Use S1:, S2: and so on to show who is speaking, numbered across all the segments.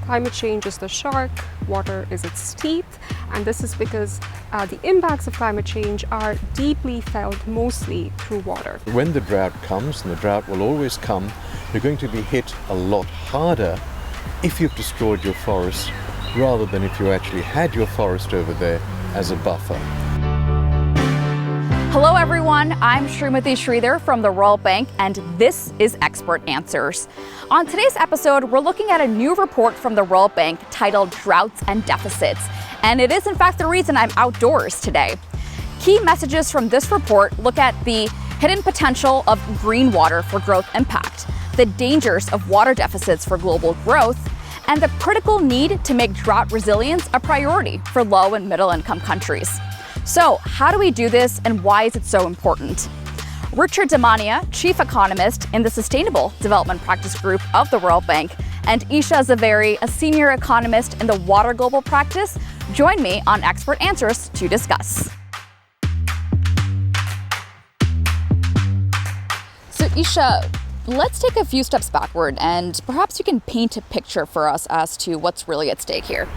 S1: climate change is the shark, water is its teeth, and this is because the impacts of climate change are deeply felt mostly through water.
S2: When the drought comes, and the drought will always come, you're going to be hit a lot harder if you've destroyed your forest rather than if you actually had your forest over there as a buffer.
S3: Hello everyone, I'm Srimati Sridhar from the Royal Bank, and this is Expert Answers. On today's episode, we're looking at a new report from the Royal Bank titled Droughts and Deficits, and it is in fact the reason I'm outdoors today. Key messages from this report look at the hidden potential of green water for growth impact, the dangers of water deficits for global growth, and the critical need to make drought resilience a priority for low and middle income countries. So, how do we do this and why is it so important? Richard Damania, Chief Economist in the Sustainable Development Practice Group of the Royal Bank, and Isha Zaveri, a Senior Economist in the Water Global Practice, join me on Expert Answers to discuss. So, Isha, let's take a few steps backward and perhaps you can paint a picture for us as to what's really at stake here.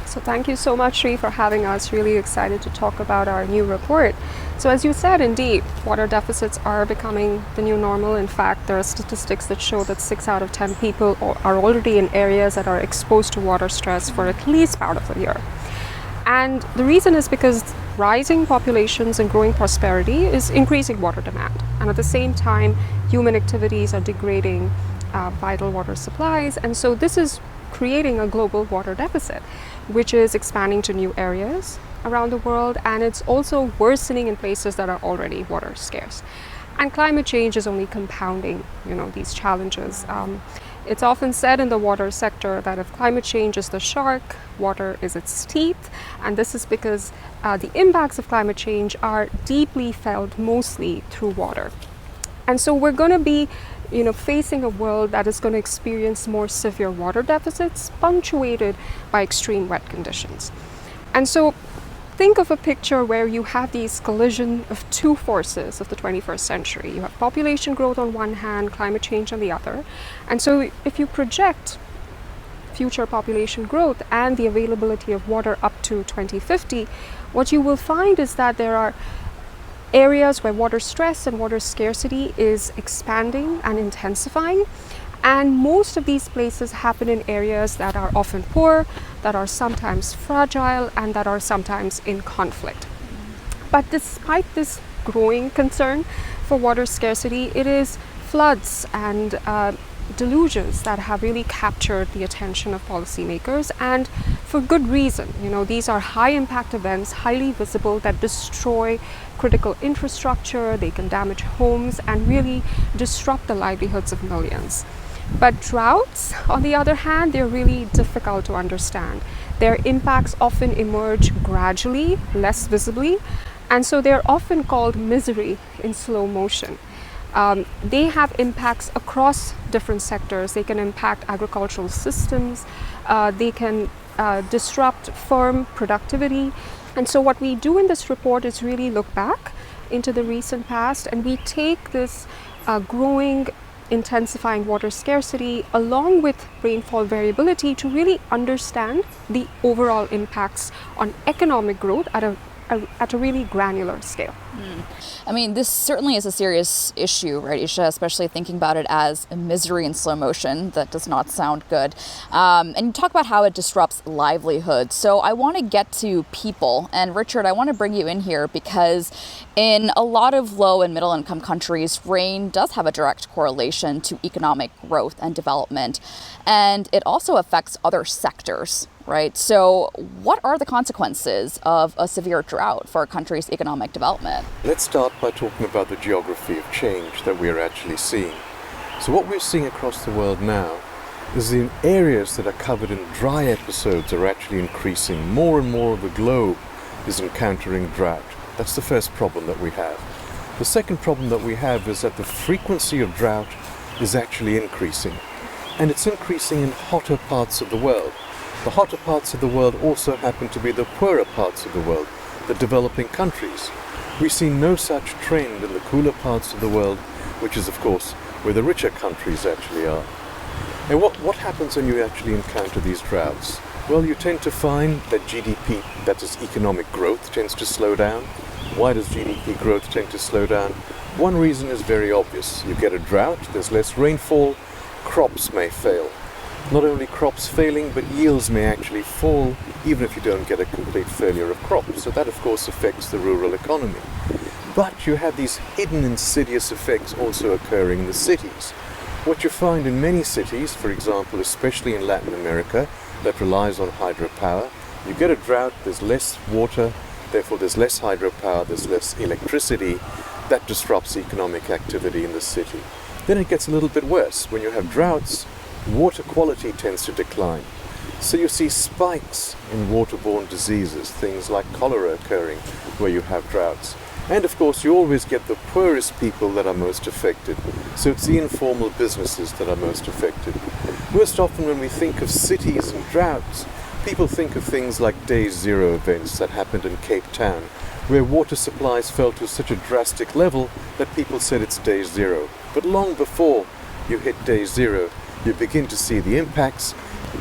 S1: So thank you so much, Sri, for having us. Really excited to talk about our new report. So as you said, indeed, water deficits are becoming the new normal. In fact, there are statistics that show that 6 out of 10 people are already in areas that are exposed to water stress for at least part of the year. And the reason is because rising populations and growing prosperity is increasing water demand. And at the same time, human activities are degrading vital water supplies. And so this is creating a global water deficit, which is expanding to new areas around the world, and it's also worsening in places that are already water scarce. And climate change is only compounding, these challenges. It's often said in the water sector that if climate change is the shark, water is its teeth, and this is because the impacts of climate change are deeply felt mostly through water. And so we're going to be facing a world that is going to experience more severe water deficits punctuated by extreme wet conditions. And so think of a picture where you have these collision of two forces of the 21st century. You have population growth on one hand, climate change on the other. And so if you project future population growth and the availability of water up to 2050, what you will find is that there are areas where water stress and water scarcity is expanding and intensifying, and most of these places happen in areas that are often poor, that are sometimes fragile, and that are sometimes in conflict. But despite this growing concern for water scarcity, it is floods and deluges that have really captured the attention of policymakers, and for good reason. These are high impact events, highly visible, that destroy critical infrastructure, they can damage homes and really disrupt the livelihoods of millions. But droughts, on the other hand, they're really difficult to understand. Their impacts often emerge gradually, less visibly, and so they're often called misery in slow motion. They have impacts across different sectors. They can impact agricultural systems, they can disrupt farm productivity. And so what we do in this report is really look back into the recent past, and we take this growing, intensifying water scarcity along with rainfall variability to really understand the overall impacts on economic growth at a really granular scale.
S3: I mean, this certainly is a serious issue, right, Isha, especially thinking about it as a misery in slow motion. That does not sound good. And you talk about how it disrupts livelihoods. So I want to get to people. And Richard, I want to bring you in here because in a lot of low and middle income countries, rain does have a direct correlation to economic growth and development. And it also affects other sectors, right? So what are the consequences of a severe drought for a country's economic development?
S2: Let's start by talking about the geography of change that we're actually seeing. So what we're seeing across the world now is the areas that are covered in dry episodes are actually increasing. More and more of the globe is encountering drought. That's the first problem that we have. The second problem that we have is that the frequency of drought is actually increasing. And it's increasing in hotter parts of the world. The hotter parts of the world also happen to be the poorer parts of the world, the developing countries. We see no such trend in the cooler parts of the world, which is of course where the richer countries actually are. And what happens when you actually encounter these droughts? Well, you tend to find that GDP, that is economic growth, tends to slow down. Why does GDP growth tend to slow down? One reason is very obvious. You get a drought, there's less rainfall, crops may fail. Not only crops failing, but yields may actually fall, even if you don't get a complete failure of crops. So that, of course, affects the rural economy. But you have these hidden insidious effects also occurring in the cities. What you find in many cities, for example, especially in Latin America, that relies on hydropower, you get a drought, there's less water, therefore there's less hydropower, there's less electricity. That disrupts economic activity in the city. Then it gets a little bit worse. When you have droughts, water quality tends to decline. So you see spikes in waterborne diseases, things like cholera occurring where you have droughts. And of course you always get the poorest people that are most affected. So it's the informal businesses that are most affected. Most often when we think of cities and droughts, people think of things like day zero events that happened in Cape Town, where water supplies fell to such a drastic level that people said it's day zero. But long before you hit day zero, you begin to see the impacts.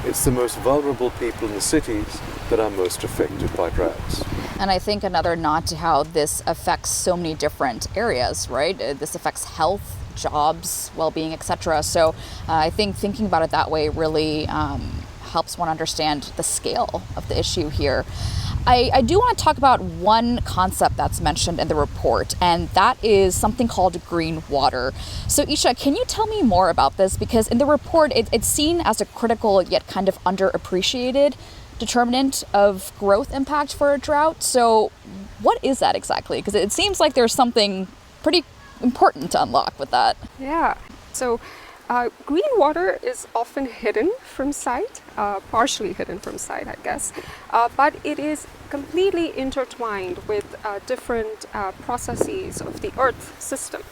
S2: It's the most vulnerable people in the cities that are most affected by droughts.
S3: And I think another nod to how this affects so many different areas, right? This affects health, jobs, well-being, etc. So I think thinking about it that way really helps one understand the scale of the issue here. I do want to talk about one concept that's mentioned in the report, and that is something called green water. So Isha, can you tell me more about this? Because in the report, it's seen as a critical yet kind of underappreciated determinant of growth impact for a drought. So what is that exactly? Because it seems like there's something pretty important to unlock with that.
S1: Yeah. So green water is often hidden from sight, partially hidden from sight, I guess, but it is completely intertwined with different processes of the Earth system.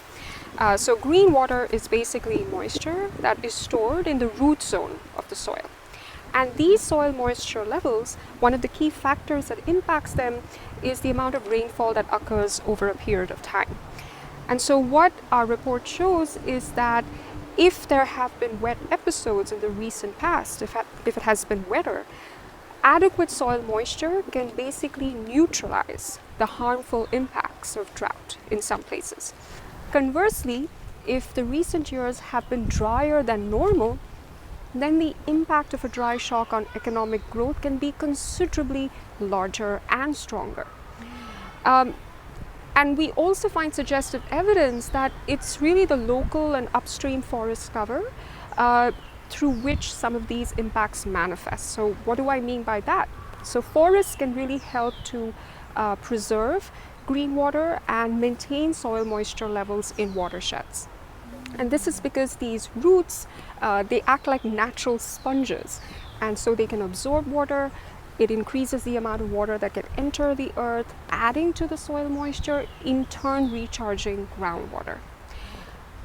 S1: So green water is basically moisture that is stored in the root zone of the soil. And these soil moisture levels, one of the key factors that impacts them is the amount of rainfall that occurs over a period of time. And so what our report shows is that if there have been wet episodes in the recent past, if it has been wetter, adequate soil moisture can basically neutralize the harmful impacts of drought in some places. Conversely, if the recent years have been drier than normal, then the impact of a dry shock on economic growth can be considerably larger and stronger. And we also find suggestive evidence that it's really the local and upstream forest cover through which some of these impacts manifest. So what do I mean by that? So forests can really help to preserve green water and maintain soil moisture levels in watersheds. And this is because these roots, they act like natural sponges, and so they can absorb water. It increases the amount of water that can enter the earth, adding to the soil moisture, in turn recharging groundwater.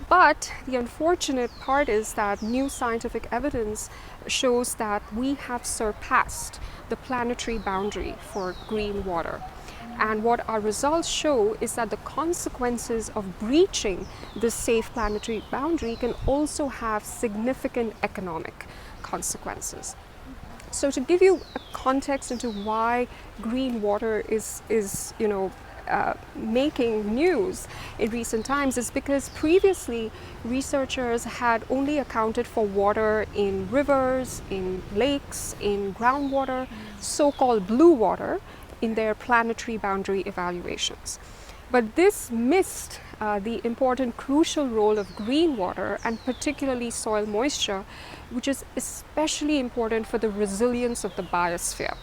S1: But the unfortunate part is that new scientific evidence shows that we have surpassed the planetary boundary for green water. And what our results show is that the consequences of breaching the safe planetary boundary can also have significant economic consequences. So to give you a context into why green water is making news in recent times is because previously researchers had only accounted for water in rivers, in lakes, in groundwater, so-called blue water, in their planetary boundary evaluations. But this missed the important crucial role of green water, and particularly soil moisture, which is especially important for the resilience of the biosphere.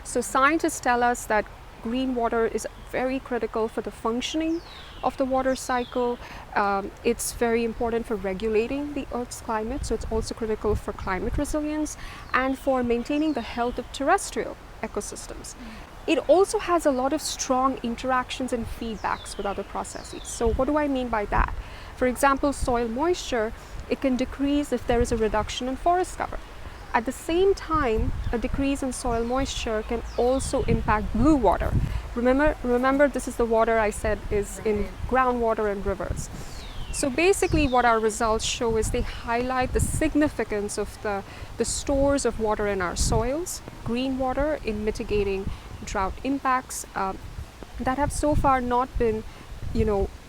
S1: So scientists tell us that green water is very critical for the functioning of the water cycle. It's very important for regulating the Earth's climate, so it's also critical for climate resilience and for maintaining the health of terrestrial ecosystems. It also has a lot of strong interactions and feedbacks with other processes. So what do I mean by that? For example, soil moisture, it can decrease if there is a reduction in forest cover. At the same time, a decrease in soil moisture can also impact blue water. Remember, this is the water I said is in groundwater and rivers. So basically what our results show is they highlight the significance of the stores of water in our soils, green water in mitigating drought impacts that have so far not been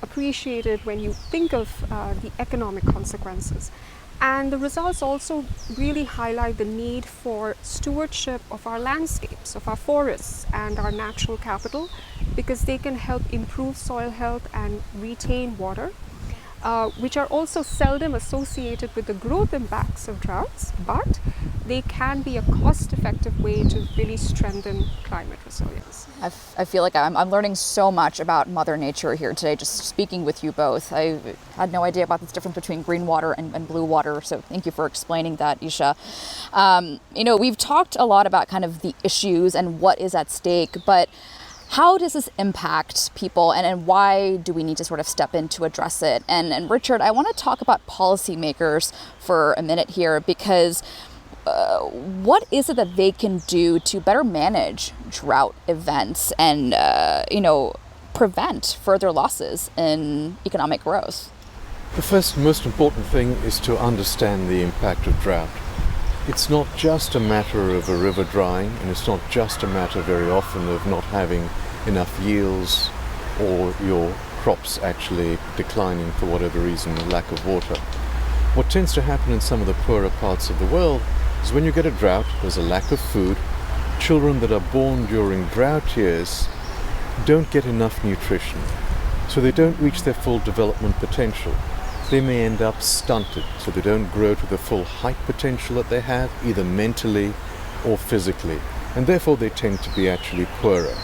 S1: appreciated when you think of the economic consequences. And the results also really highlight the need for stewardship of our landscapes, of our forests and our natural capital, because they can help improve soil health and retain water, which are also seldom associated with the growth impacts of droughts, but they can be a cost-effective way to really strengthen climate resilience.
S3: I feel like I'm learning so much about Mother Nature here today, just speaking with you both. I had no idea about this difference between green water and blue water, so thank you for explaining that, Isha. We've talked a lot about kind of the issues and what is at stake, but how does this impact people and why do we need to sort of step in to address it? And Richard, I want to talk about policymakers for a minute here, because what is it that they can do to better manage drought events and, prevent further losses in economic growth?
S2: The first most important thing is to understand the impact of drought. It's not just a matter of a river drying, and it's not just a matter very often of not having enough yields or your crops actually declining for whatever reason, lack of water. What tends to happen in some of the poorer parts of the world is when you get a drought, there's a lack of food. Children that are born during drought years don't get enough nutrition, so they don't reach their full development potential. They may end up stunted, so they don't grow to the full height potential that they have, either mentally or physically, and therefore they tend to be actually poorer.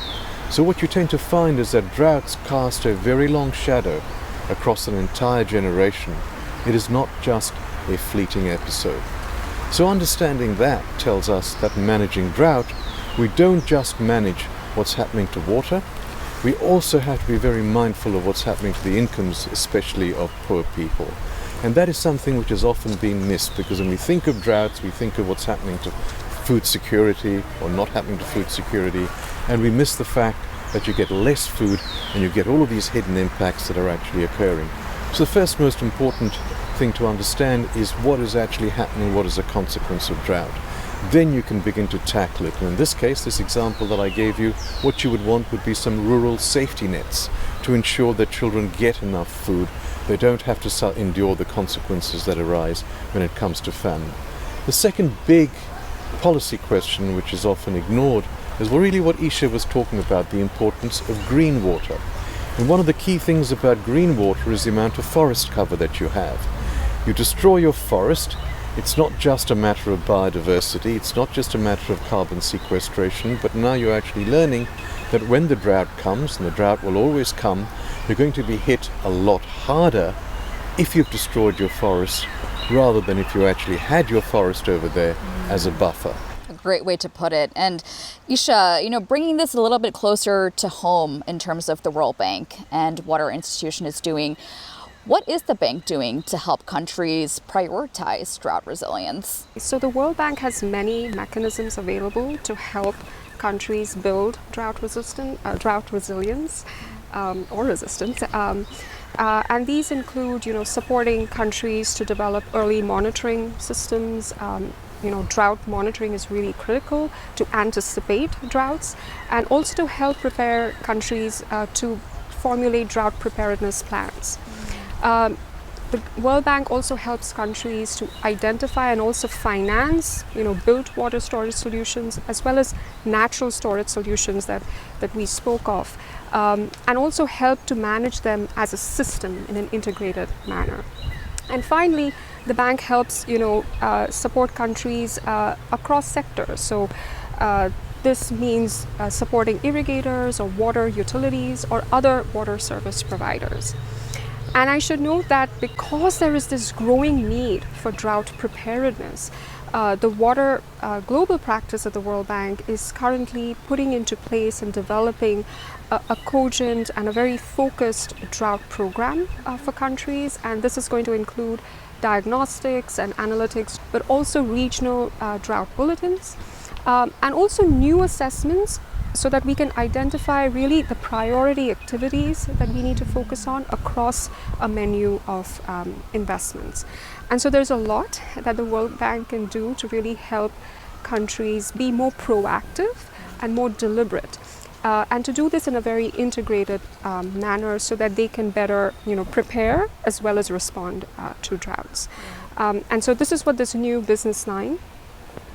S2: So what you tend to find is that droughts cast a very long shadow across an entire generation. It is not just a fleeting episode. So understanding that tells us that managing drought, we don't just manage what's happening to water, we also have to be very mindful of what's happening to the incomes, especially of poor people. And that is something which has often been missed, because when we think of droughts, we think of what's happening to food security or not happening to food security, and we miss the fact that you get less food and you get all of these hidden impacts that are actually occurring. So the first most important thing to understand is what is actually happening, what is a consequence of drought. Then you can begin to tackle it. And in this case, this example that I gave you, what you would want would be some rural safety nets to ensure that children get enough food. They don't have to endure the consequences that arise when it comes to famine. The second big policy question, which is often ignored, is really what Isha was talking about, the importance of green water. And one of the key things about green water is the amount of forest cover that you have. You destroy your forest, it's not just a matter of biodiversity, it's not just a matter of carbon sequestration, but now you're actually learning that when the drought comes, and the drought will always come, you're going to be hit a lot harder if you've destroyed your forest rather than if you actually had your forest over there as a buffer.
S3: A great way to put it. And Isha, bringing this a little bit closer to home in terms of the World Bank and what our institution is doing, what is the bank doing to help countries prioritize drought resilience?
S1: So the World Bank has many mechanisms available to help countries build drought resilience or resistance. And these include, supporting countries to develop early monitoring systems. Drought monitoring is really critical to anticipate droughts, and also to help prepare countries to formulate drought preparedness plans. The World Bank also helps countries to identify and also finance, built water storage solutions, as well as natural storage solutions that we spoke of, and also help to manage them as a system in an integrated manner. And finally, the bank helps, support countries across sectors. So this means supporting irrigators or water utilities or other water service providers. And I should note that because there is this growing need for drought preparedness, the water global practice at the World Bank is currently putting into place and developing a cogent and a very focused drought program for countries. And this is going to include diagnostics and analytics, but also regional drought bulletins, and also new assessments so that we can identify really the priority activities that we need to focus on across a menu of investments. And so there's a lot that the World Bank can do to really help countries be more proactive and more deliberate, and to do this in a very integrated manner so that they can better, prepare as well as respond to droughts. And so this is what this new business line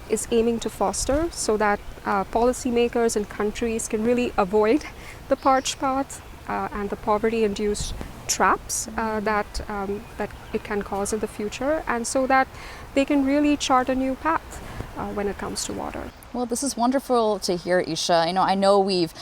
S1: is aiming to foster, so that policymakers and countries can really avoid the parched path and the poverty-induced traps that it can cause in the future, and so that they can really chart a new path when it comes to water.
S3: Well, this is wonderful to hear, Isha. I know we've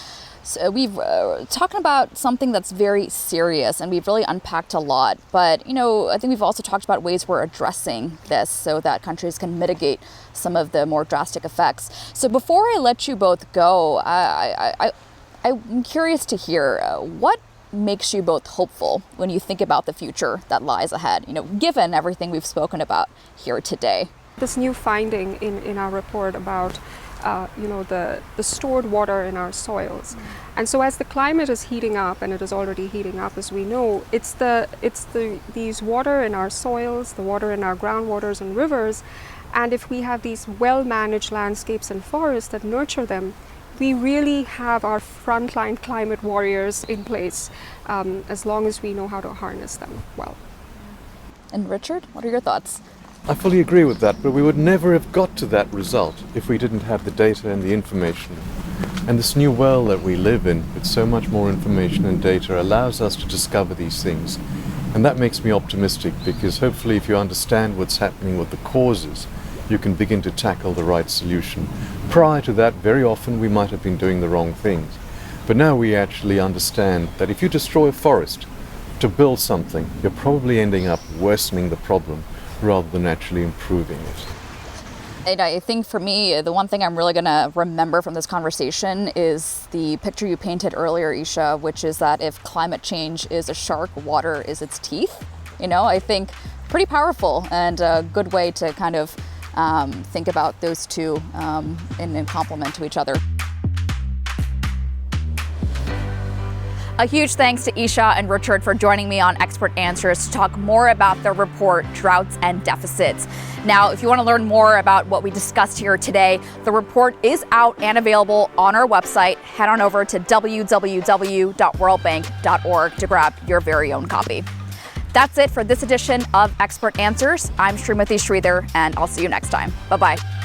S3: talking about something that's very serious, and we've really unpacked a lot. But I think we've also talked about ways we're addressing this so that countries can mitigate some of the more drastic effects. So before I let you both go, I'm curious to hear what makes you both hopeful when you think about the future that lies ahead, given everything we've spoken about here today.
S1: This new finding in our report about the stored water in our soils. And so as the climate is heating up, and it is already heating up as we know, it's these water in our soils, the water in our groundwaters and rivers, and if we have these well-managed landscapes and forests that nurture them, we really have our frontline climate warriors in place, as long as we know how to harness them well.
S3: And Richard, what are your thoughts?
S2: I fully agree with that, but we would never have got to that result if we didn't have the data and the information. And this new world that we live in, with so much more information and data, allows us to discover these things. And that makes me optimistic, because hopefully if you understand what's happening, what the cause is, you can begin to tackle the right solution. Prior to that, very often we might have been doing the wrong things. But now we actually understand that if you destroy a forest to build something, you're probably ending up worsening the problem rather than actually improving it.
S3: And I think for me, the one thing I'm really going to remember from this conversation is the picture you painted earlier, Isha, which is that if climate change is a shark, water is its teeth. I think pretty powerful and a good way to kind of think about those two in complement to each other. A huge thanks to Isha and Richard for joining me on Expert Answers to talk more about the report, Droughts and Deficits. Now, if you want to learn more about what we discussed here today, the report is out and available on our website. Head on over to www.worldbank.org to grab your very own copy. That's it for this edition of Expert Answers. I'm Srimati Sridhar, and I'll see you next time. Bye-bye.